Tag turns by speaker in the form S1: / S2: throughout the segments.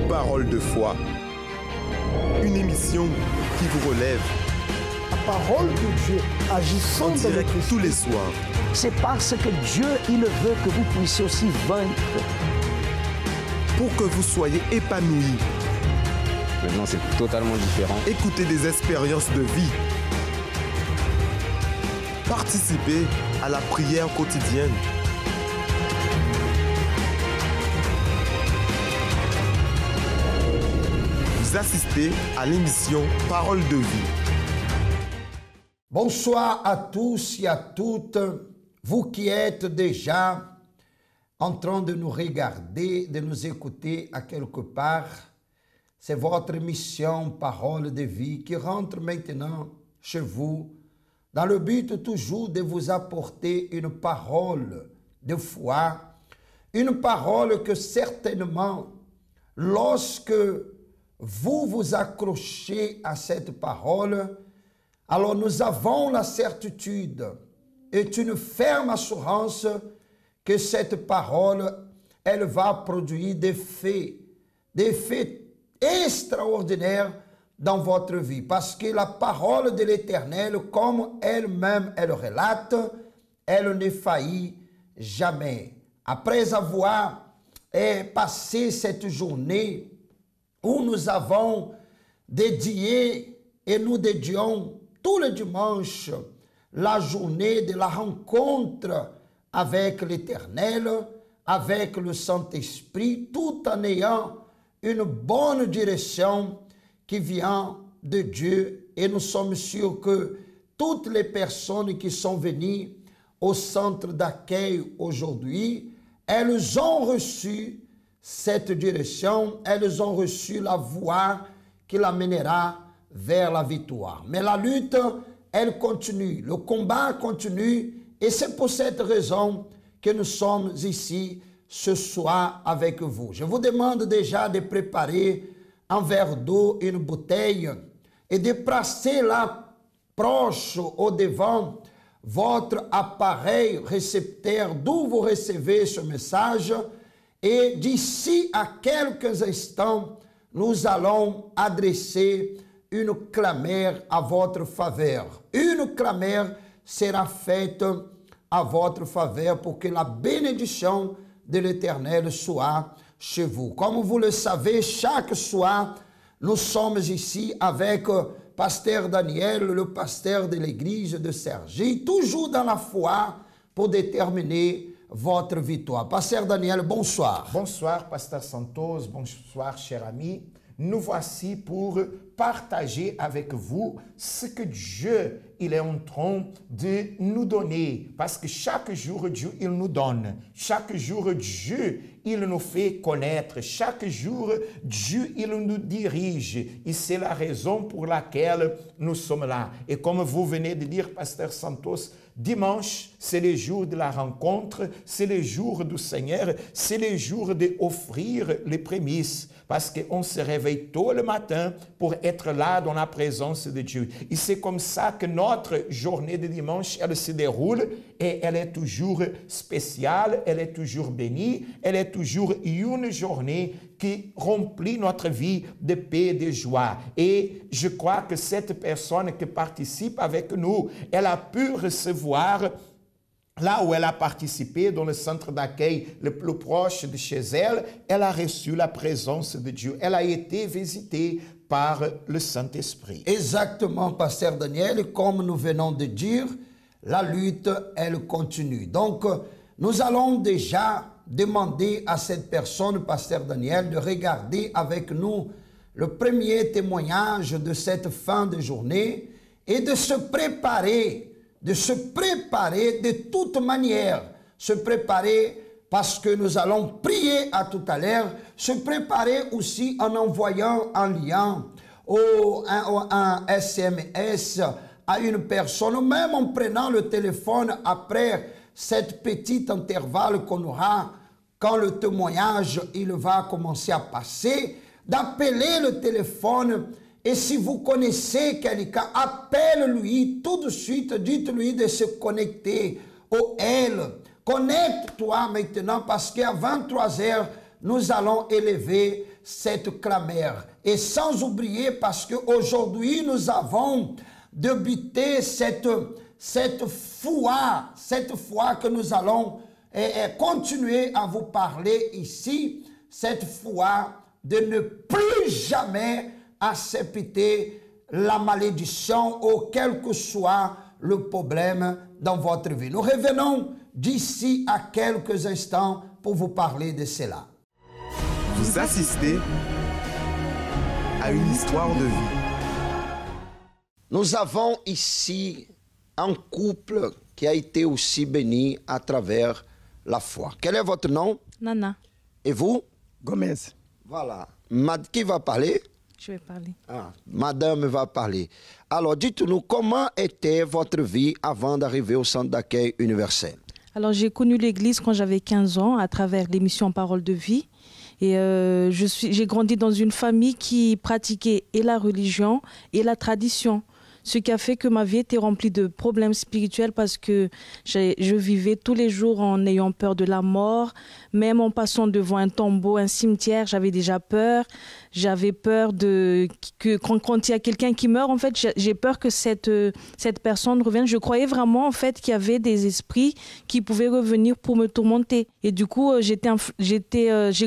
S1: Parole de foi. Une émission qui vous relève.
S2: La parole de Dieu agissant
S1: En
S2: dans
S1: direct
S2: notre
S1: tous les
S2: esprit.
S1: soirs.
S3: C'est parce que Dieu, il veut que vous puissiez aussi vaincre.
S1: Pour que vous soyez épanouis.
S4: Maintenant, c'est totalement différent.
S1: Écoutez des expériences de vie. Participez à la prière quotidienne. Vous assistez à l'émission Parole de vie.
S2: Bonsoir à tous et à toutes, vous qui êtes déjà en train de nous regarder, de nous écouter à quelque part. C'est votre émission Parole de vie qui rentre maintenant chez vous dans le but toujours de vous apporter une parole de foi, une parole que certainement, lorsque vous vous accrochez à cette parole, alors nous avons la certitude et une ferme assurance que cette parole, elle va produire des faits extraordinaires dans votre vie. Parce que la parole de l'Éternel, comme elle-même, elle relate, elle ne faillit jamais. Après avoir passé cette journée où nous avons dédié et nous dédions tous les dimanches la journée de la rencontre avec l'Éternel, avec le Saint-Esprit, tout en ayant une bonne direction qui vient de Dieu. Et nous sommes sûrs que toutes les personnes qui sont venues au centre d'accueil aujourd'hui, elles ont reçu cette direction, elles ont reçu la voie qui l'amènera vers la victoire. Mais la lutte, elle continue, le combat continue, et c'est pour cette raison que nous sommes ici ce soir avec vous. Je vous demande déjà de préparer un verre d'eau, une bouteille, et de placer là, proche au devant, votre appareil récepteur d'où vous recevez ce message. Et d'ici à quelques instants, nous allons adresser une clameur à votre faveur. Une clameur sera faite à votre faveur pour que la bénédiction de l'Éternel soit chez vous. Comme vous le savez, chaque soir, nous sommes ici avec Pasteur Daniel, le pasteur de l'église de Cergy, toujours dans la foi pour déterminer votre victoire. Pasteur Daniel, bonsoir.
S5: Bonsoir, Pasteur Santos. Bonsoir, cher ami. Nous voici pour partager avec vous ce que Dieu, il est en train de nous donner. Parce que chaque jour, Dieu, il nous donne. Chaque jour, Dieu, il nous fait connaître. Chaque jour, Dieu, il nous dirige. Et c'est la raison pour laquelle nous sommes là. Et comme vous venez de dire, Pasteur Santos, dimanche, c'est le jour de la rencontre, c'est le jour du Seigneur, c'est le jour d'offrir les prémices. Parce qu'on se réveille tôt le matin pour être là dans la présence de Dieu. Et c'est comme ça que notre journée de dimanche, elle se déroule et elle est toujours spéciale, elle est toujours bénie, elle est toujours une journée qui remplit notre vie de paix et de joie. Et je crois que cette personne qui participe avec nous, elle a pu recevoir là où elle a participé, dans le centre d'accueil le plus proche de chez elle, elle a reçu la présence de Dieu. Elle a été visitée par le Saint-Esprit.
S2: Exactement, Pasteur Daniel, comme nous venons de dire, la lutte, elle continue. Donc, nous allons déjà demander à cette personne, Pasteur Daniel, de regarder avec nous le premier témoignage de cette fin de journée et de se préparer de toute manière, se préparer parce que nous allons prier à tout à l'heure, se préparer aussi en envoyant un lien ou un SMS à une personne, ou même en prenant le téléphone après cette petite intervalle qu'on aura quand le témoignage il va commencer à passer, d'appeler le téléphone. Et si vous connaissez quelqu'un, appelle-lui tout de suite, dites-lui de se connecter au elle. Connecte-toi maintenant parce qu'à 23h, nous allons élever cette clameur. Et sans oublier, parce qu'aujourd'hui, nous avons débuté cette foi que nous allons continuer à vous parler ici, cette foi de ne plus jamais accepter la malédiction ou quel que soit le problème dans votre vie. Nous revenons d'ici à quelques instants pour vous parler de cela.
S1: Vous assistez à une histoire de vie.
S2: Nous avons ici un couple qui a été aussi béni à travers la foi. Quel est votre nom?
S6: Nana.
S2: Et vous?
S7: Gomez.
S2: Voilà. Qui va parler?
S6: Je vais parler.
S2: Madame va parler. Alors, dites-nous, comment était votre vie avant d'arriver au centre d'accueil universel?
S6: Alors, j'ai connu l'église quand j'avais 15 ans à travers l'émission Parole de vie. Et j'ai grandi dans une famille qui pratiquait et la religion et la tradition. Ce qui a fait que ma vie était remplie de problèmes spirituels parce que je vivais tous les jours en ayant peur de la mort. Même en passant devant un tombeau, un cimetière, j'avais déjà peur. J'avais peur que quand il y a quelqu'un qui meurt, en fait, j'ai peur que cette personne revienne. Je croyais vraiment, en fait, qu'il y avait des esprits qui pouvaient revenir pour me tourmenter. Et du coup, j'ai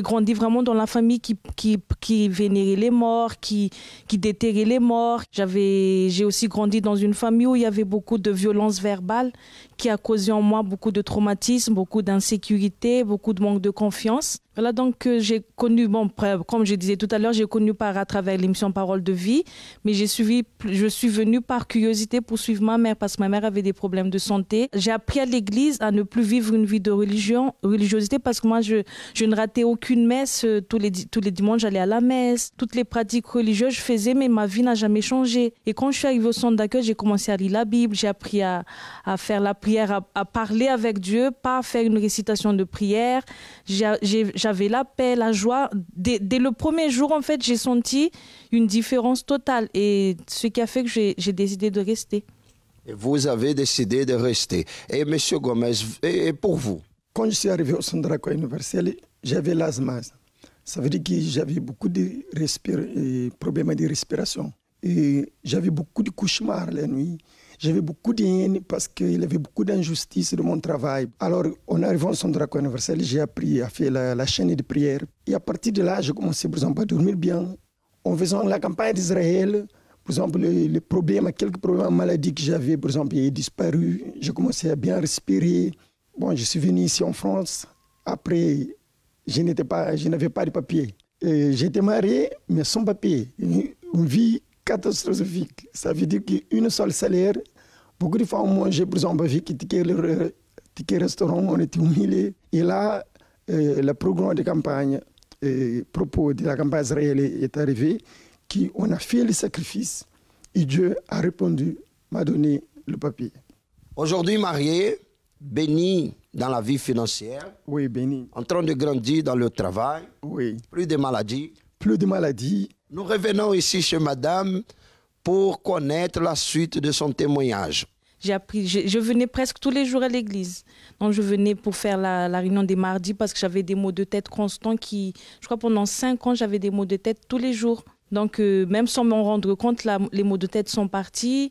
S6: grandi vraiment dans la famille qui vénérait les morts, qui déterrait les morts. J'ai aussi grandi dans une famille où il y avait beaucoup de violence verbale qui a causé en moi beaucoup de traumatisme, beaucoup d'insécurité, beaucoup de manque de confiance. Voilà, donc j'ai connu, comme je disais tout à l'heure, j'ai connu à travers l'émission Parole de vie, mais je suis venue par curiosité pour suivre ma mère parce que ma mère avait des problèmes de santé. J'ai appris à l'église à ne plus vivre une vie de religiosité parce que moi, je ne ratais aucune messe. Tous les dimanches, j'allais à la messe. Toutes les pratiques religieuses, je faisais, mais ma vie n'a jamais changé. Et quand je suis arrivée au centre d'accueil, j'ai commencé à lire la Bible, j'ai appris à faire la prière, à parler avec Dieu, pas à faire une récitation de prière. J'avais la paix, la joie. Dès le premier jour, en fait, j'ai senti une différence totale. Et ce qui a fait que j'ai décidé de rester.
S2: Et vous avez décidé de rester. Et M. Gomez, et pour vous?
S7: Quand je suis arrivé au centre d'accueil universel, j'avais l'asthme. Ça veut dire que j'avais beaucoup de problèmes de respiration. Et j'avais beaucoup de cauchemars la nuit. J'avais beaucoup de haine parce qu'il y avait beaucoup d'injustice de mon travail. Alors, en arrivant au centre d'accueil universel, j'ai appris à faire la chaîne de prière. Et à partir de là, j'ai commencé, par exemple, à dormir bien. En faisant la campagne d'Israël, par exemple, quelques problèmes de maladie que j'avais, par exemple, ont disparu. J'ai commencé à bien respirer. Bon, je suis venu ici en France. Après, je n'avais pas de papier. J'étais marié, mais sans papier. Une vie catastrophique. Ça veut dire qu'une seule salaire, beaucoup de fois on mangeait, par exemple, avec ticket restaurant, on était humiliés. Et là, le programme de campagne, propos de la campagne israélienne est arrivé, qu'on a fait le sacrifice et Dieu a répondu, m'a donné le papier.
S2: Aujourd'hui marié, béni dans la vie financière.
S7: Oui, béni.
S2: En train de grandir dans le travail.
S7: Oui.
S2: Plus de maladies.
S7: Plus de maladies.
S2: Nous revenons ici chez madame pour connaître la suite de son témoignage.
S6: Je venais presque tous les jours à l'église. Donc je venais pour faire la réunion des mardis parce que j'avais des maux de tête constants je crois pendant 5 ans, j'avais des maux de tête tous les jours. Donc même sans m'en rendre compte, les maux de tête sont partis.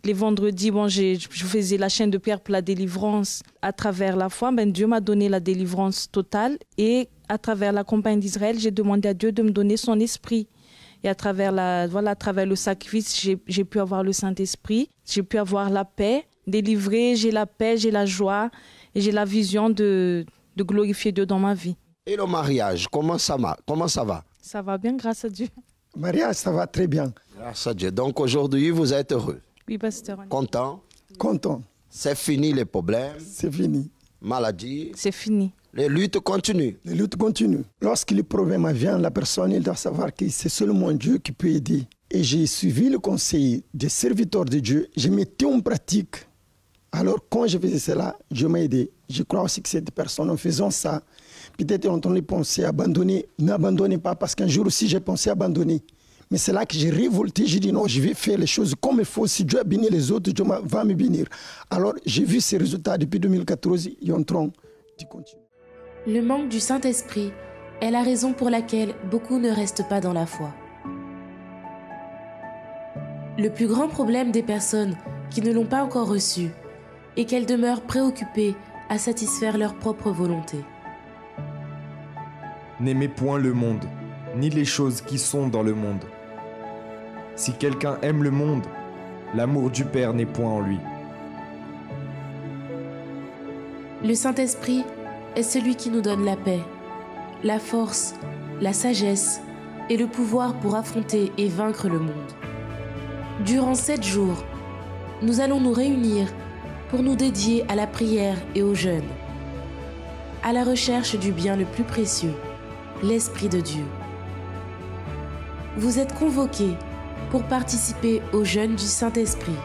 S6: Les vendredis, je faisais la chaîne de prière pour la délivrance. À travers la foi, Dieu m'a donné la délivrance totale. Et à travers la campagne d'Israël, j'ai demandé à Dieu de me donner son esprit. Et à travers le sacrifice, j'ai pu avoir le Saint-Esprit, j'ai pu avoir la paix, délivrée, j'ai la paix, j'ai la joie et j'ai la vision de glorifier Dieu dans ma vie.
S2: Et le mariage, comment ça va?
S6: Ça va bien, grâce à Dieu.
S7: Le mariage, ça va très bien.
S2: Grâce à Dieu. Donc aujourd'hui, vous êtes heureux?
S6: Oui, pasteur.
S2: Content?
S7: Content.
S2: C'est fini les problèmes?
S7: C'est fini.
S2: Maladie?
S6: C'est fini.
S2: Les luttes continuent.
S7: Les luttes continuent. Lorsque le problème vient, la personne elle doit savoir que c'est seulement Dieu qui peut aider. Et j'ai suivi le conseil des serviteurs de Dieu. Je mettais en pratique. Alors quand je faisais cela, Dieu m'a aidé. Je crois aussi que cette personne, en faisant ça, peut-être en train de penser à abandonner. N'abandonnez pas parce qu'un jour aussi j'ai pensé à abandonner. Mais c'est là que j'ai révolté. J'ai dit non, je vais faire les choses comme il faut. Si Dieu a béni les autres, Dieu va me bénir. Alors j'ai vu ces résultats depuis 2014. Ils sont en train de continuer.
S8: Le manque du Saint-Esprit est la raison pour laquelle beaucoup ne restent pas dans la foi. Le plus grand problème des personnes qui ne l'ont pas encore reçu est qu'elles demeurent préoccupées à satisfaire leur propre volonté.
S1: N'aimez point le monde, ni les choses qui sont dans le monde. Si quelqu'un aime le monde, l'amour du Père n'est point en lui.
S8: Le Saint-Esprit est celui qui nous donne la paix, la force, la sagesse et le pouvoir pour affronter et vaincre le monde. Durant 7 jours, nous allons nous réunir pour nous dédier à la prière et au jeûne, à la recherche du bien le plus précieux, l'Esprit de Dieu. Vous êtes convoqués pour participer au jeûne du Saint-Esprit.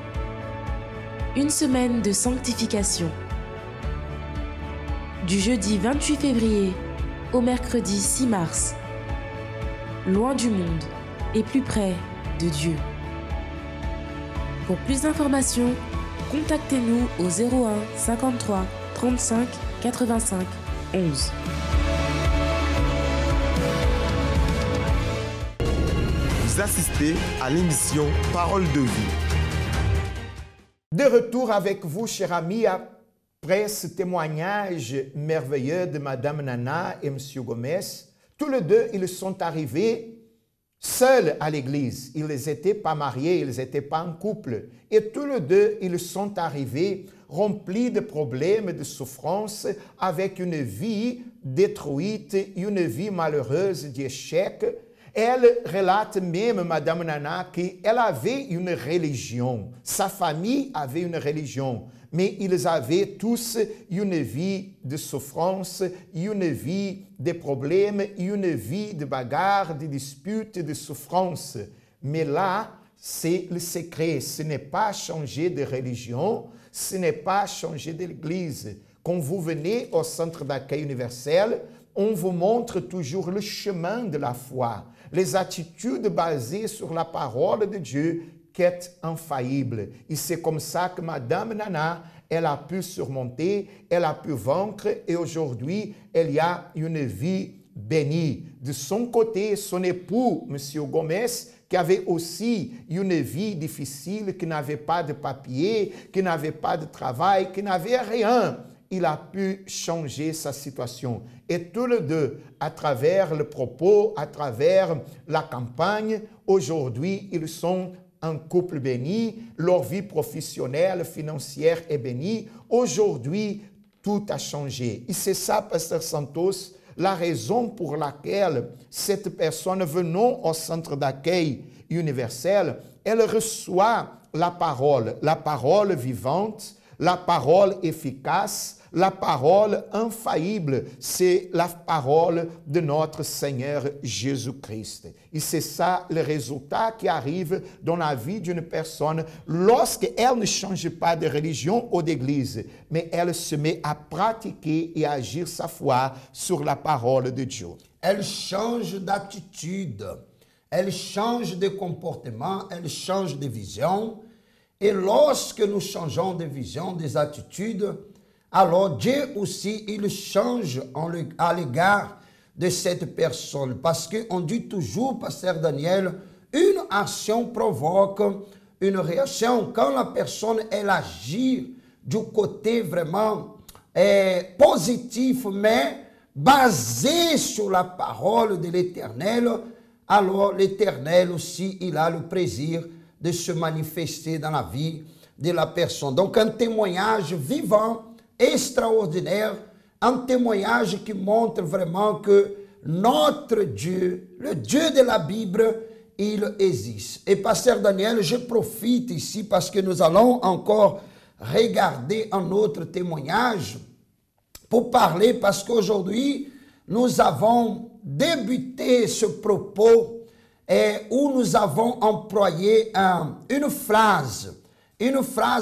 S8: Une semaine de sanctification. Du jeudi 28 février au mercredi 6 mars. Loin du monde et plus près de Dieu. Pour plus d'informations, contactez-nous au 01 53 35 85 11.
S1: Vous assistez à l'émission Parole de vie.
S5: De retour avec vous, chers amis, après ce témoignage merveilleux de Madame Nana et Monsieur Gomez. Tous les deux, ils sont arrivés seuls à l'église. Ils n'étaient pas mariés, ils n'étaient pas en couple. Et tous les deux, ils sont arrivés remplis de problèmes, de souffrances, avec une vie détruite, une vie malheureuse, d'échecs. Elle relate même, Madame Nana, qu'elle avait une religion. Sa famille avait une religion. Mais ils avaient tous une vie de souffrance, une vie de problèmes, une vie de bagarres, de disputes, de souffrances. Mais là, c'est le secret. Ce n'est pas changer de religion, ce n'est pas changer d'église. Quand vous venez au centre d'accueil universel, on vous montre toujours le chemin de la foi, les attitudes basées sur la parole de Dieu qui est infaillible. Et c'est comme ça que Madame Nana, elle a pu surmonter, elle a pu vaincre et aujourd'hui, elle y a une vie bénie. De son côté, son époux, Monsieur Gomez, qui avait aussi une vie difficile, qui n'avait pas de papier, qui n'avait pas de travail, qui n'avait rien, il a pu changer sa situation. Et tous les deux, à travers le propos, à travers la campagne, aujourd'hui, ils sont un couple béni, leur vie professionnelle, financière est bénie. Aujourd'hui, tout a changé. Et c'est ça, Pasteur Santos, la raison pour laquelle cette personne venant au centre d'accueil universel, elle reçoit la parole vivante, la parole efficace, la parole infaillible, c'est la parole de notre Seigneur Jésus-Christ. Et c'est ça le résultat qui arrive dans la vie d'une personne lorsqu'elle ne change pas de religion ou d'église, mais elle se met à pratiquer et à agir sa foi sur la parole de Dieu.
S2: Elle change d'attitude, elle change de comportement, elle change de vision. Et lorsque nous changeons de vision, des attitudes, alors Dieu aussi, il change à l'égard de cette personne. Parce qu'on dit toujours, Pasteur Daniel, une action provoque une réaction. Quand la personne, elle agit du côté vraiment positif, mais basé sur la parole de l'Éternel, alors l'Éternel aussi, il a le plaisir de se manifester dans la vie de la personne. Donc un témoignage vivant, extraordinaire, un témoignage qui montre vraiment que notre Dieu, le Dieu de la Bible, il existe. Et Pasteur Daniel, je profite ici parce que nous allons encore regarder un autre témoignage pour parler, parce qu'aujourd'hui, nous avons débuté ce propos où nous avons employé une phrase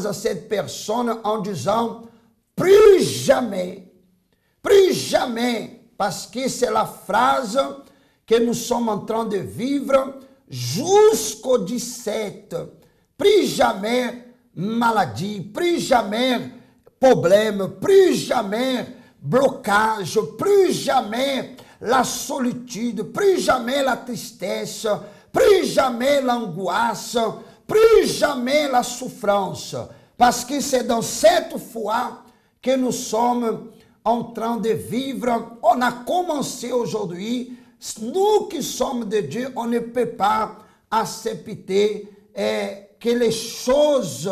S2: à cette personne en disant « plus jamais », parce que c'est la phrase que nous sommes en train de vivre jusqu'au 17. Plus jamais maladie, plus jamais problème, plus jamais blocage, plus jamais la solitude, plus jamais la tristesse, plus jamais l'angoisse, plus jamais la souffrance. Parce que c'est dans cette foi que nous sommes en train de vivre. On a commencé aujourd'hui. Nous qui sommes de Dieu, on ne peut pas accepter que les choses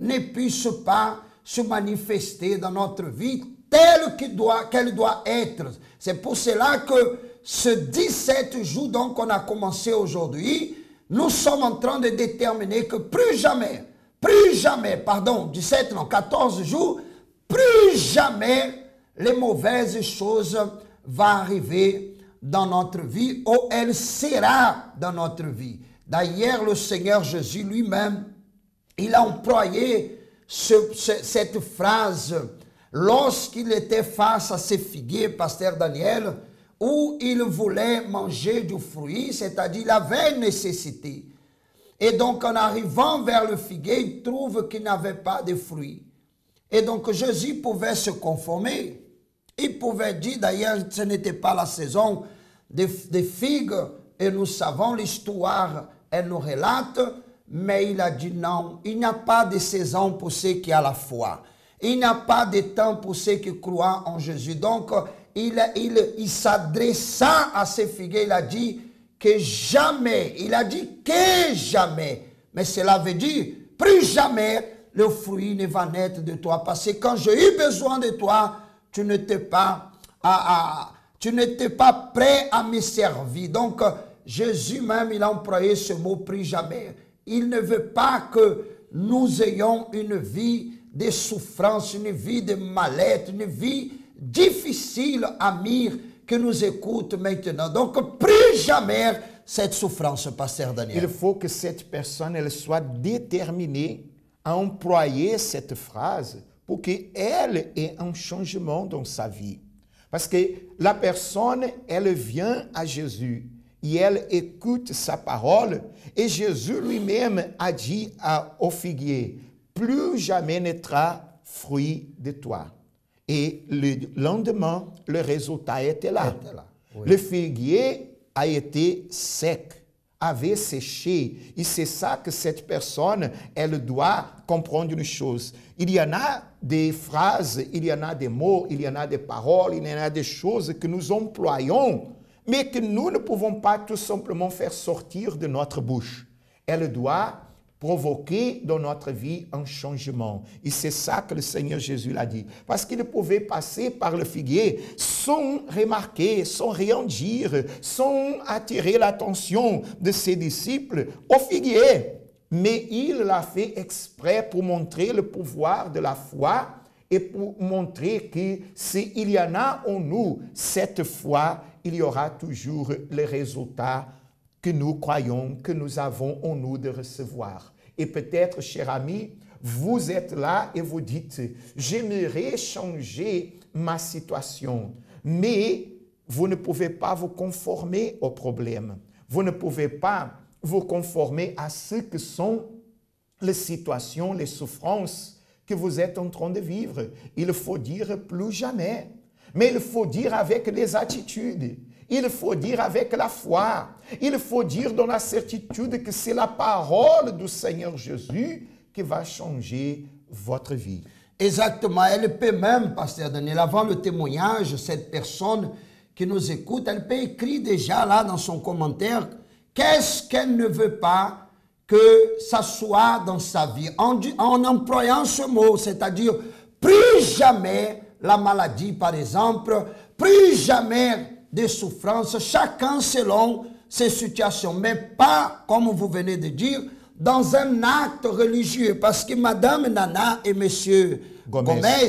S2: ne puissent pas se manifester dans notre vie telle qu'elle doit être. C'est pour cela que ce 17 jours donc on a commencé aujourd'hui, nous sommes en train de déterminer que plus jamais, 14 jours, plus jamais les mauvaises choses vont arriver dans notre vie ou elle sera dans notre vie. D'ailleurs, le Seigneur Jésus lui-même, il a employé cette phrase lorsqu'il était face à ces figuiers, pasteur Daniel, où il voulait manger du fruit, c'est-à-dire il avait une nécessité. Et donc en arrivant vers le figuier, il trouve qu'il n'avait pas de fruits. Et donc Jésus pouvait se conformer. Il pouvait dire, d'ailleurs, ce n'était pas la saison des figues, et nous savons l'histoire, elle nous relate, mais il a dit non, il n'y a pas de saison pour ceux qui ont la foi. Il n'y a pas de temps pour ceux qui croient en Jésus. Donc, il s'adressa à ces figuiers, il a dit que jamais, mais cela veut dire, plus jamais le fruit ne va naître de toi. Parce que quand j'ai eu besoin de toi, tu n'étais pas prêt à me servir. Donc, Jésus même, il a employé ce mot, plus jamais. Il ne veut pas que nous ayons une vie de souffrance, une vie de mal-être, une vie difficile, Amir, que nous écoute maintenant. Donc, plus jamais cette souffrance, pasteur Daniel.
S5: Il faut que cette personne elle soit déterminée à employer cette phrase pour qu'elle ait un changement dans sa vie. Parce que la personne, elle vient à Jésus et elle écoute sa parole. Et Jésus lui-même a dit au figuier, plus jamais naîtra fruit de toi. Et le lendemain, le résultat était là. Oui. Le figuier a été sec, avait séché. Et c'est ça que cette personne, elle doit comprendre une chose. Il y en a des phrases, il y en a des mots, il y en a des paroles, il y en a des choses que nous employons, mais que nous ne pouvons pas tout simplement faire sortir de notre bouche. Elle doit provoquer dans notre vie un changement. Et c'est ça que le Seigneur Jésus l'a dit. Parce qu'il pouvait passer par le figuier sans remarquer, sans rien dire, sans attirer l'attention de ses disciples au figuier. Mais il l'a fait exprès pour montrer le pouvoir de la foi et pour montrer que s'il y en a en nous cette foi, il y aura toujours les résultats que nous croyons, que nous avons en nous de recevoir. Et peut-être, cher ami, vous êtes là et vous dites, j'aimerais changer ma situation, mais vous ne pouvez pas vous conformer au problème. Vous ne pouvez pas vous conformer à ce que sont les situations, les souffrances que vous êtes en train de vivre. Il faut dire plus jamais, mais il faut dire avec les attitudes. Il faut dire avec la foi. Il faut dire dans la certitude que c'est la parole du Seigneur Jésus qui va changer votre vie.
S2: Exactement. Elle peut même, pasteur Daniel, avant le témoignage, cette personne qui nous écoute, elle peut écrire déjà là dans son commentaire qu'est-ce qu'elle ne veut pas que ça soit dans sa vie. En employant ce mot, c'est-à-dire plus jamais la maladie, par exemple, plus jamais des souffrances, chacun selon ses situations, mais pas, comme vous venez de dire, dans un acte religieux. Parce que Madame Nana et Monsieur Gomez,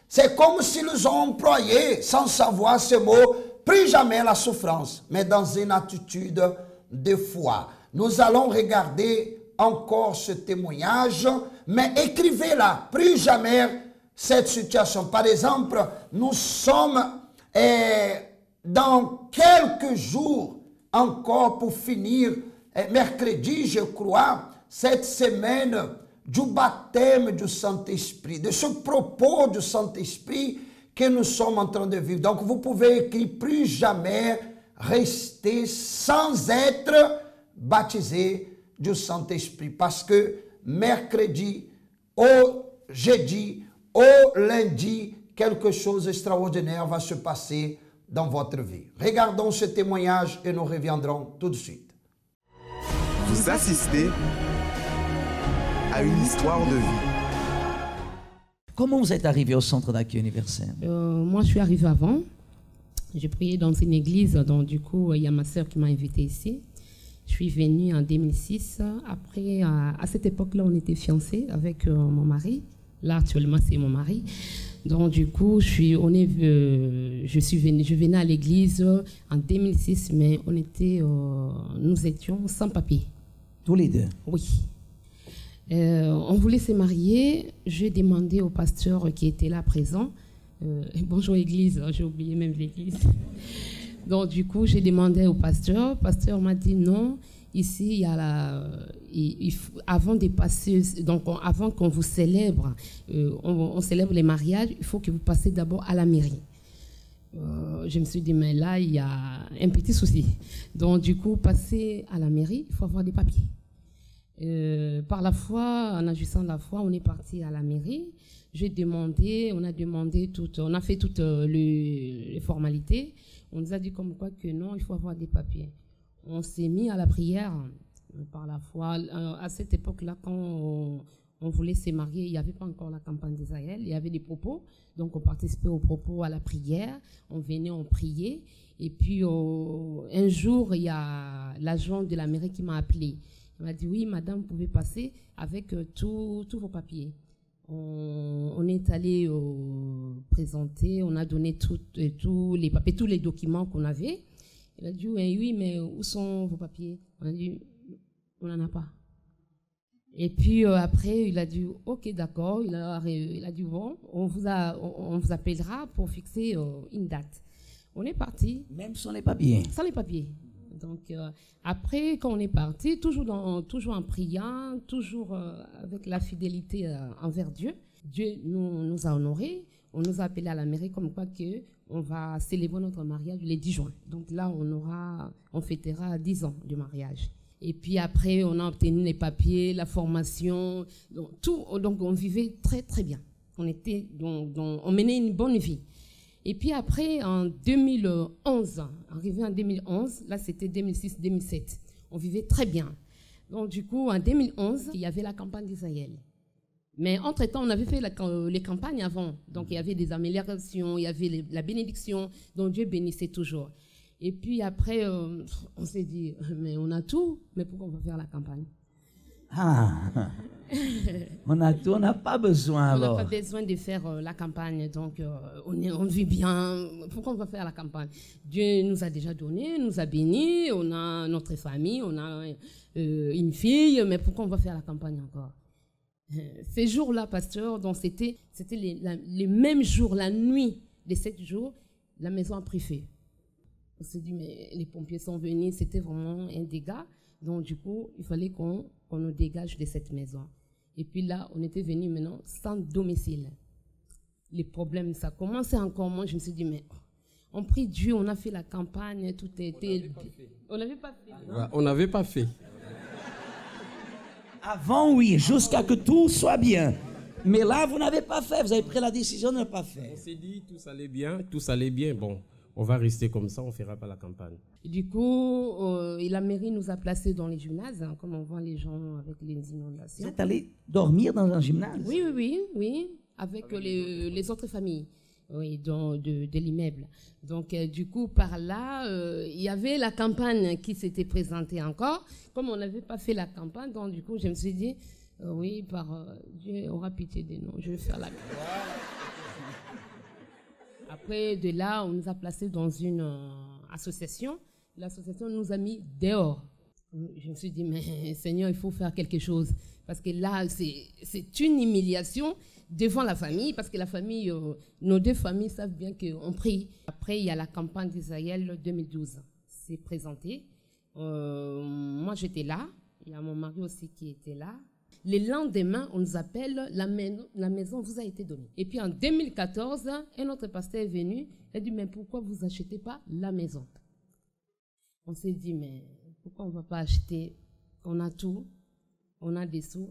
S2: c'est comme s'ils ont employé, sans savoir ce mot, plus jamais la souffrance, mais dans une attitude de foi. Nous allons regarder encore ce témoignage, mais écrivez-la, plus jamais cette situation. Par exemple, nous sommes dans quelques jours encore pour finir, mercredi, je crois, cette semaine du baptême du Saint-Esprit, de ce propos du Saint-Esprit que nous sommes en train de vivre. Donc vous pouvez écrire plus jamais rester sans être baptisé du Saint-Esprit. Parce que mercredi, au jeudi, au lundi, quelque chose d'extraordinaire va se passer dans votre vie. Regardons ce témoignage et nous reviendrons tout de suite.
S9: Vous assistez à une histoire de vie.
S10: Comment vous êtes arrivé au centre d'accueil universel?
S11: Moi, je suis arrivée avant. J'ai prié dans une église, donc du coup, il y a ma sœur qui m'a invitée ici. Je suis venue en 2006. Après, à cette époque-là, on était fiancés avec mon mari. Là, actuellement, c'est mon mari. Donc, du coup, je venais à l'église en 2006, mais nous étions sans papier.
S10: Tous les deux?
S11: Oui. On voulait se marier. J'ai demandé au pasteur qui était là présent. Bonjour église, j'ai oublié même l'église. Donc du coup, j'ai demandé au pasteur. Le pasteur m'a dit non. Ici, il y a avant de passer, donc avant qu'on vous célèbre, on célèbre les mariages, il faut que vous passiez d'abord à la mairie. Je me suis dit, mais là, il y a un petit souci. Donc du coup, passer à la mairie, il faut avoir des papiers. Par la foi, en agissant de la foi, on est parti à la mairie. On a fait toutes les formalités. On nous a dit comme quoi que non, il faut avoir des papiers. On s'est mis à la prière par la foi. À cette époque-là, quand on voulait se marier, il n'y avait pas encore la campagne d'Israël. Il y avait des propos. Donc, on participait aux propos, à la prière. On venait, on priait. Et puis, un jour, il y a l'agent de la mairie qui m'a appelé. Il m'a dit, oui, madame, vous pouvez passer avec tous vos papiers. On est allé présenter, on a donné tous les papiers, tous les documents qu'on avait. Il a dit, oui, mais où sont vos papiers? On a dit, on n'en a pas. Et puis après, il a dit, ok, d'accord. Il a dit, bon, on vous appellera pour fixer une date. On est parti.
S10: Même sans les papiers? Sans les papiers.
S11: Donc après, quand on est parti, toujours en priant, toujours avec la fêtélité envers Dieu, Dieu nous a honorés. On nous a appelés à la mairie comme quoi on va célébrer notre mariage le 10 juin. Donc là, on fêtera 10 ans de mariage. Et puis après, on a obtenu les papiers, la formation, donc on vivait très très bien. On menait une bonne vie. Et puis après, en 2011, arrivé en 2011, là c'était 2006-2007, on vivait très bien. Donc du coup, en 2011, il y avait la campagne d'Israël. Mais entre-temps, on avait fait les campagnes avant. Donc il y avait des améliorations, il y avait la bénédiction, donc Dieu bénissait toujours. Et puis après, on s'est dit, mais on a tout, mais pourquoi on va faire la campagne?
S10: On a tout, on n'a pas besoin alors.
S11: On n'a pas besoin de faire la campagne, donc on vit bien. Pourquoi on va faire la campagne? Dieu nous a déjà donné, nous a bénis, on a notre famille, on a une fille, mais pourquoi on va faire la campagne encore? Ces jours-là, pasteur, donc c'était les mêmes jours, la nuit des 7 jours, la maison a pris feu. On s'est dit, mais les pompiers sont venus, c'était vraiment un dégât. Donc du coup, il fallait qu'on nous dégage de cette maison. Et puis là, on était venus maintenant sans domicile. Les problèmes, ça commençait encore moins. Je me suis dit, mais on prie Dieu, on a fait la campagne, tout était... On n'avait pas fait.
S12: On n'avait pas fait.
S10: Avant, oui, jusqu'à que tout soit bien. Mais là, vous n'avez pas fait, vous avez pris la décision de ne pas faire.
S12: On s'est dit, tout allait bien, bon, on va rester comme ça, on ne fera pas la campagne.
S11: Du coup, la mairie nous a placés dans les gymnases, hein, comme on voit les gens avec les inondations.
S10: Vous êtes allé dormir dans un gymnase?
S11: Oui, avec les autres familles. Oui, de l'immeuble. Donc, du coup, par là, il y avait la campagne qui s'était présentée encore. Comme on n'avait pas fait la campagne, donc du coup, je me suis dit, oui, Dieu aura pitié de nous, je vais faire la campagne. Après, de là, on nous a placés dans une association. L'association nous a mis dehors. Je me suis dit, mais Seigneur, il faut faire quelque chose. Parce que là, c'est une humiliation devant la famille, parce que la famille, nos deux familles savent bien qu'on prie. Après, il y a la campagne d'Israël 2012. C'est présenté. Moi, j'étais là. Il y a mon mari aussi qui était là. Le lendemain, on nous appelle, la maison vous a été donnée. Et puis en 2014, un autre pasteur est venu, il a dit, mais pourquoi vous n'achetez pas la maison? On s'est dit, mais pourquoi on ne va pas acheter? On a tout, on a des sous,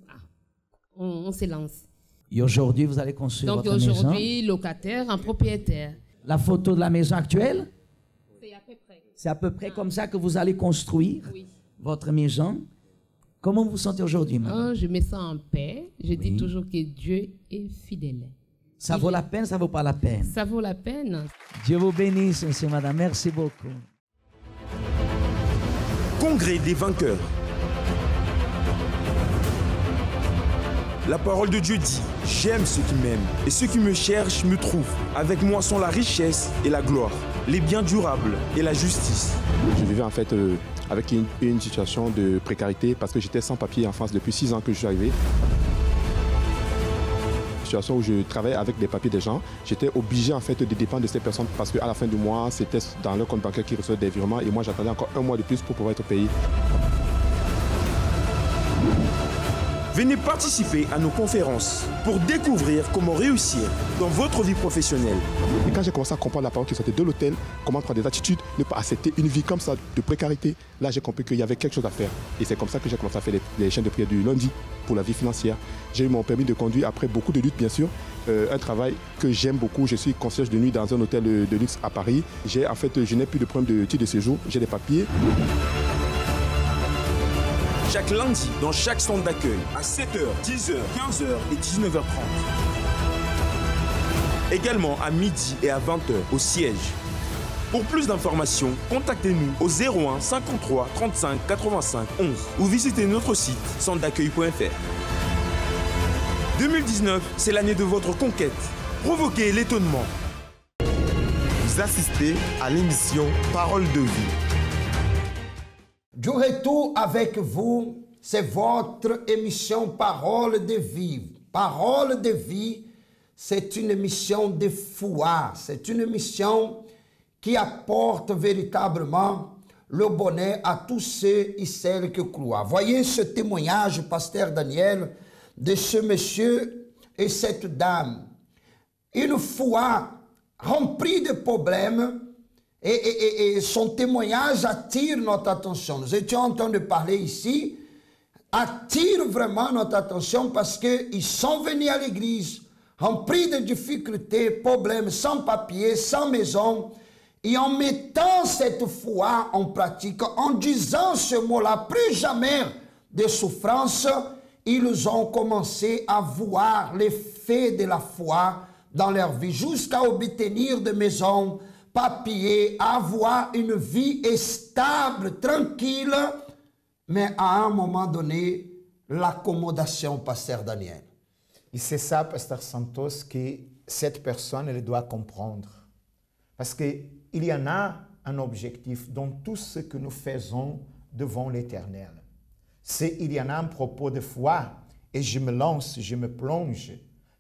S11: on se lance.
S10: Et aujourd'hui, vous allez construire votre maison?
S11: Donc aujourd'hui, locataire, un propriétaire.
S10: La photo de la maison actuelle?
S11: C'est à peu près.
S10: C'est à peu près comme ça que vous allez construire votre maison. Comment vous vous sentez aujourd'hui, madame?
S11: Je me sens en paix. Je dis toujours que Dieu est fidèle.
S10: Ça vaut la peine, ça vaut pas la peine?
S11: Ça vaut la peine.
S10: Dieu vous bénisse, monsieur, madame. Merci beaucoup.
S9: Congrès des vainqueurs. La parole de Dieu dit, j'aime ceux qui m'aiment, et ceux qui me cherchent me trouvent. Avec moi sont la richesse et la gloire, les biens durables et la justice.
S13: Je vivais en fait avec une situation de précarité parce que j'étais sans papier en France depuis 6 ans que je suis arrivé. Situation où je travaillais avec des papiers des gens, j'étais obligé en fait de dépendre de ces personnes parce qu'à la fin du mois, c'était dans leur compte bancaire qu'ils reçoivent des virements et moi j'attendais encore 1 mois de plus pour pouvoir être payé.
S9: Venez participer à nos conférences pour découvrir comment réussir dans votre vie professionnelle.
S13: Et quand j'ai commencé à comprendre la parole qui sortait de l'hôtel, comment prendre des attitudes, ne pas accepter une vie comme ça de précarité, là j'ai compris qu'il y avait quelque chose à faire. Et c'est comme ça que j'ai commencé à faire les chaînes de prière du lundi pour la vie financière. J'ai eu mon permis de conduire après beaucoup de luttes bien sûr, un travail que j'aime beaucoup. Je suis concierge de nuit dans un hôtel de luxe à Paris. Je n'ai plus de problème de titre de séjour, j'ai des papiers.
S9: Chaque lundi, dans chaque centre d'accueil, à 7h, 10h, 15h et 19h30. Également à midi et à 20h au siège. Pour plus d'informations, contactez-nous au 01 53 35 85 11 ou visitez notre site centredaccueil.fr. 2019, c'est l'année de votre conquête. Provoquez l'étonnement.
S14: Vous assistez à l'émission Parole de vie.
S2: Du retour avec vous, c'est votre émission Parole de vie. Parole de vie, c'est une émission de foi. C'est une émission qui apporte véritablement le bonheur à tous ceux et celles qui croient. Voyez ce témoignage, pasteur Daniel, de ce monsieur et cette dame. Une foi remplie de problèmes. Et son témoignage attire notre attention. Nous étions en train de parler ici, attire vraiment notre attention parce qu'ils sont venus à l'église, remplis de difficultés, problèmes, sans papier, sans maison, et en mettant cette foi en pratique, en disant ce mot-là, plus jamais de souffrance, ils ont commencé à voir l'effet de la foi dans leur vie, jusqu'à obtenir des maisons, papier, avoir une vie stable, tranquille, mais à un moment donné, l'accommodation, pasteur Daniel.
S5: Et c'est ça, pasteur Santos, que cette personne, elle doit comprendre. Parce qu'il y en a un objectif dans tout ce que nous faisons devant l'Éternel. Il y en a un propos de foi, et je me lance, je me plonge.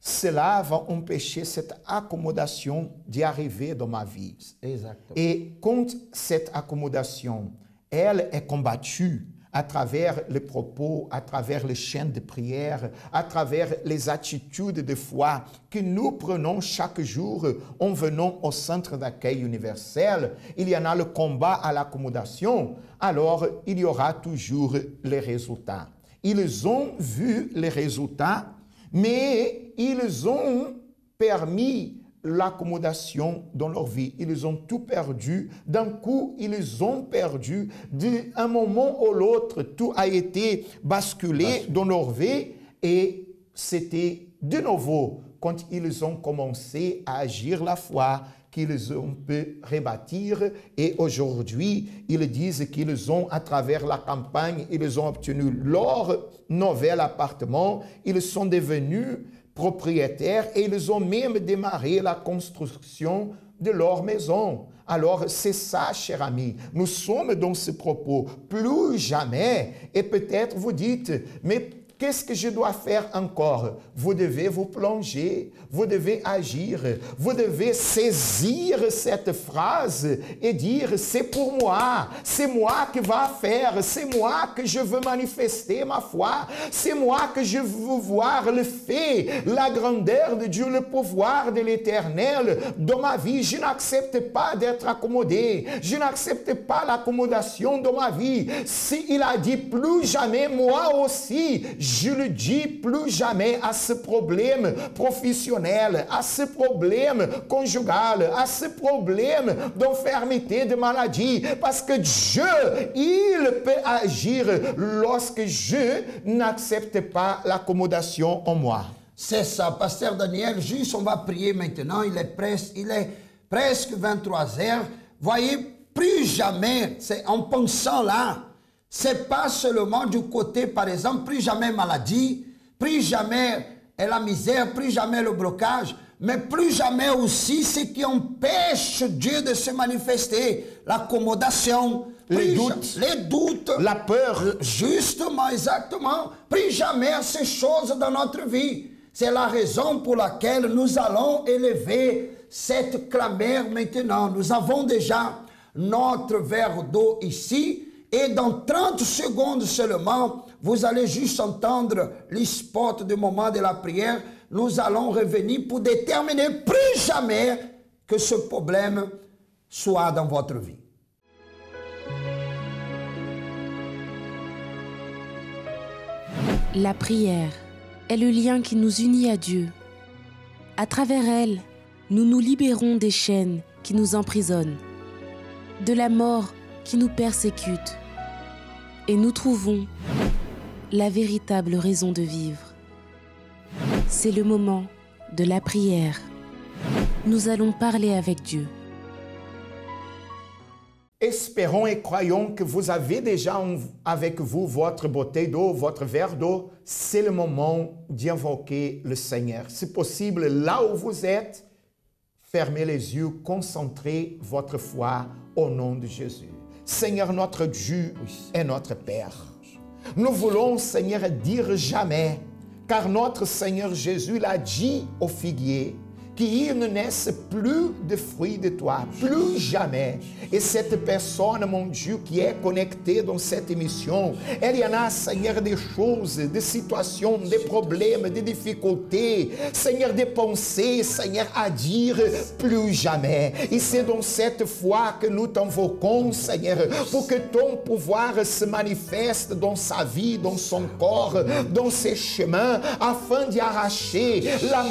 S5: Cela va empêcher cette accommodation d'y arriver dans ma vie.
S2: Exactement.
S5: Et quand cette accommodation, elle est combattue à travers les propos, à travers les chaînes de prière, à travers les attitudes de foi que nous prenons chaque jour en venant au centre d'accueil universel, il y en a le combat à l'accommodation, alors il y aura toujours les résultats. Ils ont vu les résultats, mais ils ont permis l'accommodation dans leur vie. Ils ont tout perdu. D'un coup, ils ont perdu. D'un moment ou l'autre, tout a été basculé dans leur vie. Et c'était de nouveau, quand ils ont commencé à agir la foi, qu'ils ont pu rebâtir. Et aujourd'hui, ils disent qu'ils ont, à travers la campagne, ils ont obtenu leur nouvel appartement. Ils sont devenus propriétaires et ils ont même démarré la construction de leur maison. Alors, c'est ça, cher ami. Nous sommes dans ce propos. Plus jamais, et peut-être vous dites, mais Qu'est-ce que je dois faire encore? Vous devez vous plonger, vous devez agir, vous devez saisir cette phrase et dire, c'est pour moi, c'est moi qui va faire, c'est moi que je veux manifester ma foi, c'est moi que je veux voir le fait, la grandeur de Dieu, le pouvoir de l'Éternel dans ma vie. Je n'accepte pas d'être accommodé, je n'accepte pas l'accommodation dans ma vie. S'il a dit plus jamais, moi aussi, je le dis plus jamais à ce problème professionnel, à ce problème conjugal, à ce problème d'infirmité, de maladie, parce que Dieu, il peut agir lorsque je n'accepte pas l'accommodation en moi.
S2: C'est ça, Pasteur Daniel. Juste, on va prier maintenant. Il est presque 23 heures. Voyez, plus jamais, c'est en pensant là, c'est pas seulement du côté, par exemple, plus jamais maladie, plus jamais la misère, plus jamais le blocage, mais plus jamais aussi ce qui empêche Dieu de se manifester, l'accommodation, les doutes,
S5: la peur.
S2: Justement, exactement. Plus jamais ces choses dans notre vie. C'est la raison pour laquelle nous allons élever cette clameur maintenant. Nous avons déjà notre verre d'eau ici. Et dans 30 secondes seulement, vous allez juste entendre les spots du moment de la prière. Nous allons revenir pour déterminer plus jamais que ce problème soit dans votre vie.
S8: La prière est le lien qui nous unit à Dieu. À travers elle, nous nous libérons des chaînes qui nous emprisonnent, de la mort qui nous persécute, et nous trouvons la véritable raison de vivre. C'est le moment de la prière. Nous allons parler avec Dieu.
S5: Espérons et croyons que vous avez déjà avec vous votre bouteille d'eau, votre verre d'eau. C'est le moment d'invoquer le Seigneur. Si possible, là où vous êtes, fermez les yeux, concentrez votre foi au nom de Jésus. Seigneur, notre Dieu et notre Père, nous voulons, Seigneur, dire jamais, car notre Seigneur Jésus l'a dit au figuier, qu'il ne naisse plus de fruits de toi, plus jamais. Et cette personne, mon Dieu, qui est connectée dans cette émission, elle y en a, Seigneur, des choses, des situations, des problèmes, des difficultés, Seigneur, des pensées, Seigneur, à dire plus jamais. Et c'est dans cette foi que nous t'invoquons, Seigneur, pour que ton pouvoir se manifeste dans sa vie, dans son corps, dans ses chemins, afin d'y arracher la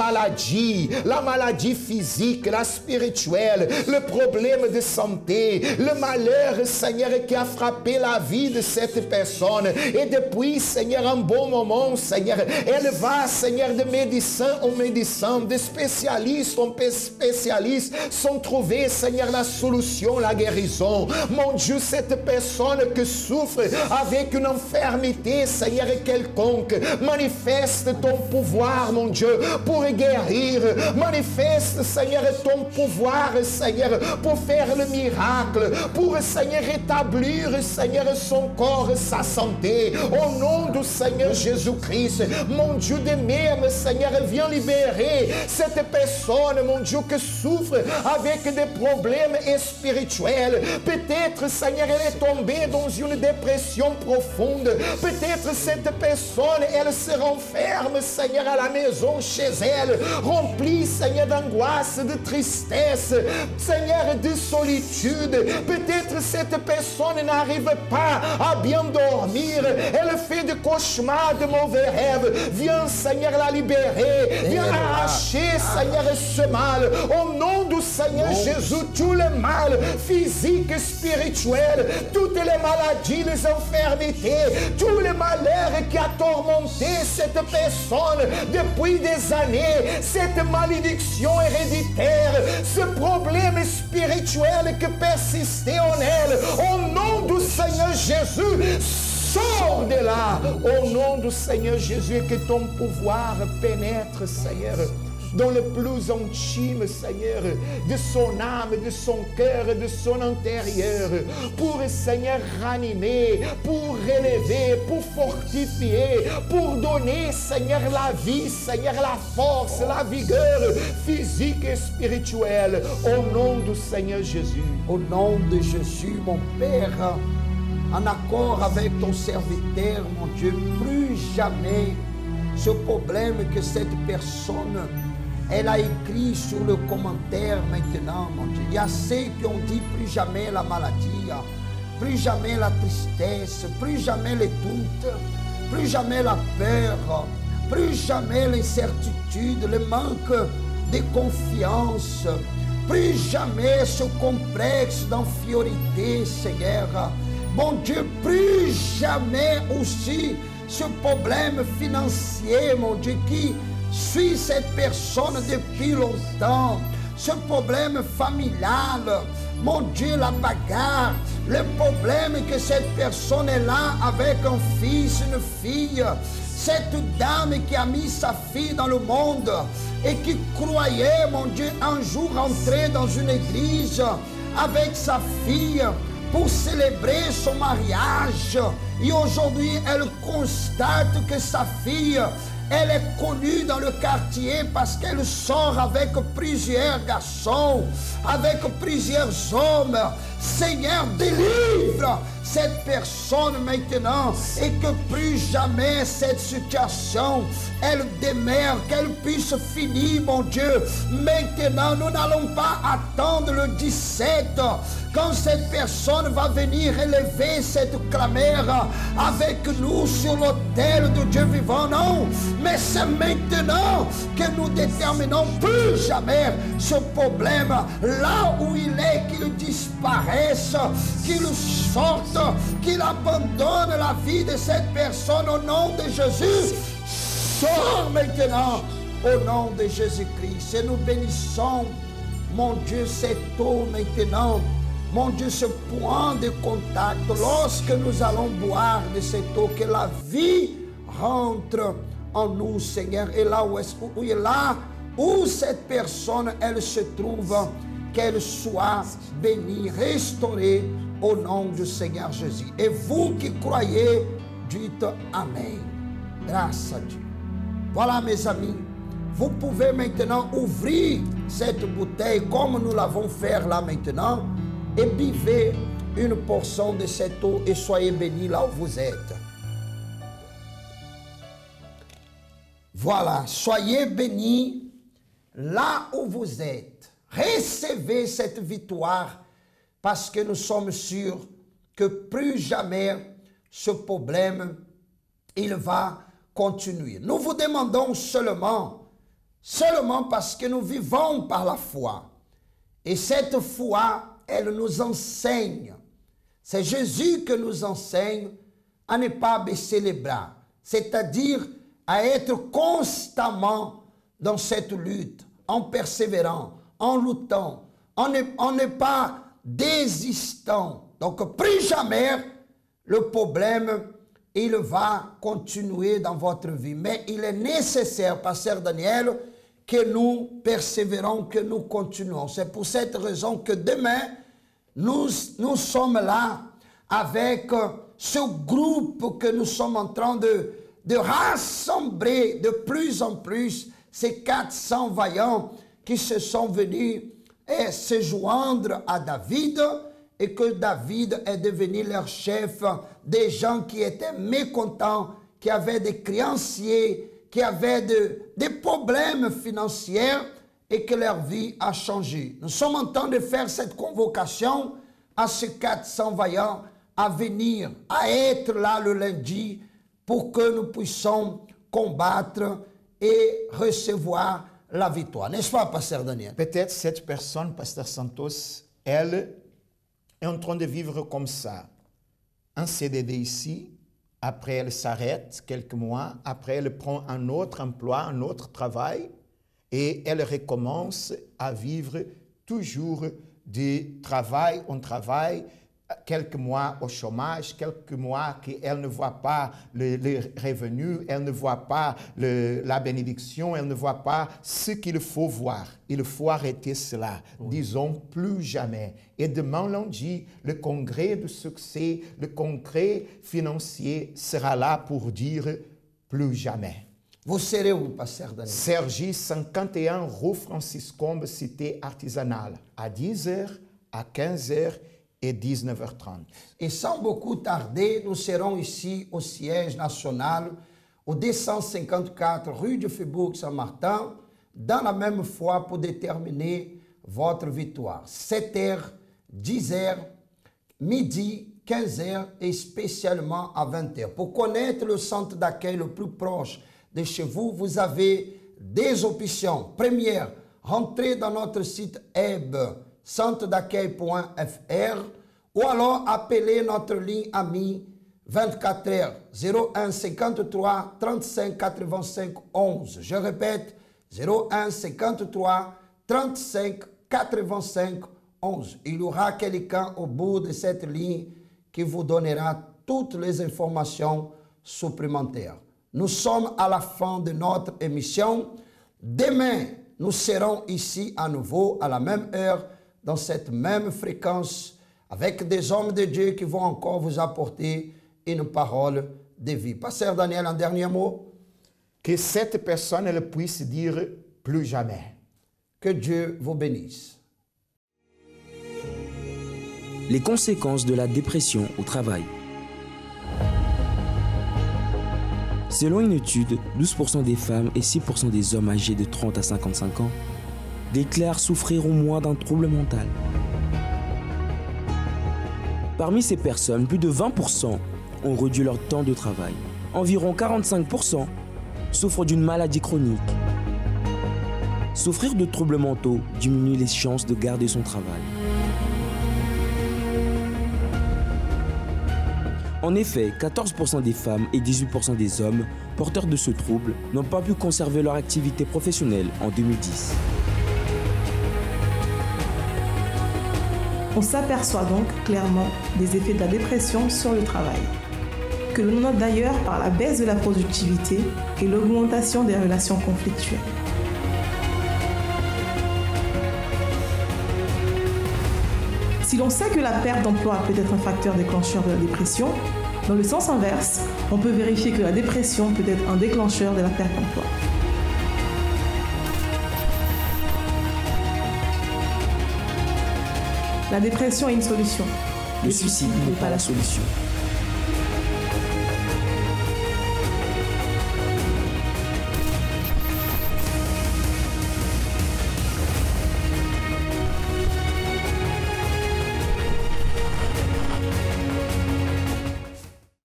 S5: maladie physique, la spirituelle, le problème de santé, le malheur, Seigneur, qui a frappé la vie de cette personne. Et depuis, Seigneur, un bon moment, Seigneur, elle va, Seigneur, de médecin en médecin, de spécialiste en spécialiste, sans trouver, Seigneur, la solution, la guérison. Mon Dieu, cette personne qui souffre avec une infirmité, Seigneur, quelconque, manifeste ton pouvoir, mon Dieu, pour guérir. Manifeste, Seigneur, ton pouvoir, Seigneur, pour faire le miracle, pour, Seigneur, rétablir, Seigneur, son corps, sa santé. Au nom du Seigneur Jésus-Christ, mon Dieu de même, Seigneur, viens libérer cette personne, mon Dieu, qui souffre avec des problèmes spirituels. Peut-être, Seigneur, elle est tombée dans une dépression profonde. Peut-être cette personne, elle se renferme, Seigneur, à la maison, chez elle, remplie, Seigneur, d'angoisse, de tristesse, Seigneur, de solitude. Peut-être cette personne n'arrive pas à bien dormir. Elle fait des cauchemars, de mauvais rêves. Viens, Seigneur, la libérer. Viens arracher, Seigneur, ce mal. Au nom du Seigneur Jésus, tout le mal physique et spirituel, toutes les maladies, les infirmités, tout le malheur qui a tourmenté cette personne depuis des années, cette malédiction héréditaire, ce problème spirituel qui persistait en elle, au nom du Seigneur Jésus, sors de là, au nom du Seigneur Jésus, et que ton pouvoir pénètre, Seigneur, dans le plus intime, Seigneur, de son âme, de son cœur, de son intérieur, pour, Seigneur, ranimer, pour relever, pour fortifier, pour donner, Seigneur, la vie, Seigneur, la force, la vigueur physique et spirituelle, au nom du Seigneur Jésus.
S2: Au nom de Jésus, mon Père, en accord avec ton serviteur, mon Dieu, plus jamais ce problème que cette personne, elle a écrit sur le commentaire maintenant, mon Dieu. Il y a ceux qui ont dit plus jamais la maladie, plus jamais la tristesse, plus jamais les doutes, plus jamais la peur, plus jamais l'incertitude, le manque de confiance, plus jamais ce complexe d'infériorité, Seigneur. Mon Dieu, plus jamais aussi ce problème financier, mon Dieu, qui suit cette personne depuis longtemps, ce problème familial, mon Dieu, la bagarre, le problème que cette personne est là avec un fils, une fille, cette dame qui a mis sa fille dans le monde et qui croyait, mon Dieu, un jour entrer dans une église avec sa fille pour célébrer son mariage. Et aujourd'hui, elle constate que sa fille, elle est connue dans le quartier parce qu'elle sort avec plusieurs garçons, avec plusieurs hommes. Seigneur, délivre cette personne maintenant et que plus jamais cette situation, elle demeure, qu'elle puisse finir, mon Dieu. Maintenant, nous n'allons pas attendre le 17 quand cette personne va venir élever cette clameur avec nous sur l'autel de Dieu vivant. Non, mais c'est maintenant que nous déterminons plus jamais ce problème là où il est, qu'il disparaisse, qu'il sorte, qu'il abandonne la vie de cette personne au nom de Jésus. Sors maintenant au nom de Jésus-Christ. Et nous bénissons, mon Dieu, cette eau maintenant. Mon Dieu, ce point de contact, lorsque nous allons boire de cette eau, que la vie rentre en nous, Seigneur. Et là où cette personne, elle se trouve, qu'elle soit bénie, restaurée au nom du Seigneur Jésus. Et vous qui croyez, dites Amen. Grâce à Dieu. Voilà, mes amis, vous pouvez maintenant ouvrir cette bouteille comme nous l'avons fait là maintenant et buvez une portion de cette eau et soyez bénis là où vous êtes. Voilà, soyez bénis là où vous êtes. Recevez cette victoire parce que nous sommes sûrs que plus jamais ce problème, il va continuer. Nous vous demandons seulement parce que nous vivons par la foi. Et cette foi, elle nous enseigne. C'est Jésus qui nous enseigne à ne pas baisser les bras. C'est-à-dire à être constamment dans cette lutte, en persévérant, en luttant, en ne pas désistant. Donc plus jamais le problème, il va continuer dans votre vie. Mais il est nécessaire, pasteur Daniel, que nous persévérons, que nous continuons. C'est pour cette raison que demain, nous sommes là avec ce groupe que nous sommes en train de rassembler de plus en plus, ces 400 vaillants qui se sont venus et se joindre à David, et que David est devenu leur chef, des gens qui étaient mécontents, qui avaient des créanciers, qui avaient des problèmes financiers et que leur vie a changé. Nous sommes en train de faire cette convocation à ces 400 vaillants à venir, à être là le lundi pour que nous puissions combattre et recevoir la victoire. N'est-ce pas, pasteur Daniel?
S5: Peut-être cette personne, pasteur Santos, elle est en train de vivre comme ça. Un CDD ici, après elle s'arrête quelques mois, après elle prend un autre emploi, un autre travail, et elle recommence à vivre toujours de travail en travail, quelques mois au chômage, quelques mois qu'elle ne voit pas les revenus, elle ne voit pas la bénédiction, elle ne voit pas ce qu'il faut voir. Il faut arrêter cela. Oui. Disons plus jamais. Et demain lundi, le congrès de succès, le congrès financier sera là pour dire plus jamais.
S2: Vous serez où, pasteur Daniel?
S5: Cergy, 51 rue Francis Combe, cité artisanale, à 10h, à 15h et 19h30.
S2: Et sans beaucoup tarder, nous serons ici au siège national, au 254 rue du Faubourg Saint-Martin, dans la même foi pour déterminer votre victoire. 7h, 10h, midi, 15h et spécialement à 20h. Pour connaître le centre d'accueil le plus proche de chez vous, vous avez des options. Première, rentrez dans notre site web centredaccueil.fr ou alors appelez notre ligne amie 24 heures 01 53 35 85 11. Je répète, 01 53 35 85 11. Il y aura quelqu'un au bout de cette ligne qui vous donnera toutes les informations supplémentaires. Nous sommes à la fin de notre émission. Demain, nous serons ici à nouveau à la même heure, dans cette même fréquence, avec des hommes de Dieu qui vont encore vous apporter une parole de vie. Pasteur Daniel, un dernier mot.
S5: Que cette personne elle puisse dire plus jamais.
S2: Que Dieu vous bénisse.
S15: Les conséquences de la dépression au travail. Selon une étude, 12% des femmes et 6% des hommes âgés de 30 à 55 ans déclarent souffrir au moins d'un trouble mental. Parmi ces personnes, plus de 20% ont réduit leur temps de travail. Environ 45% souffrent d'une maladie chronique. Souffrir de troubles mentaux diminue les chances de garder son travail. En effet, 14% des femmes et 18% des hommes porteurs de ce trouble n'ont pas pu conserver leur activité professionnelle en 2010.
S16: On s'aperçoit donc clairement des effets de la dépression sur le travail, que l'on note d'ailleurs par la baisse de la productivité et l'augmentation des relations conflictuelles. Si l'on sait que la perte d'emploi peut être un facteur déclencheur de la dépression, dans le sens inverse, on peut vérifier que la dépression peut être un déclencheur de la perte d'emploi. La dépression est une solution.
S15: Le suicide n'est pas la solution.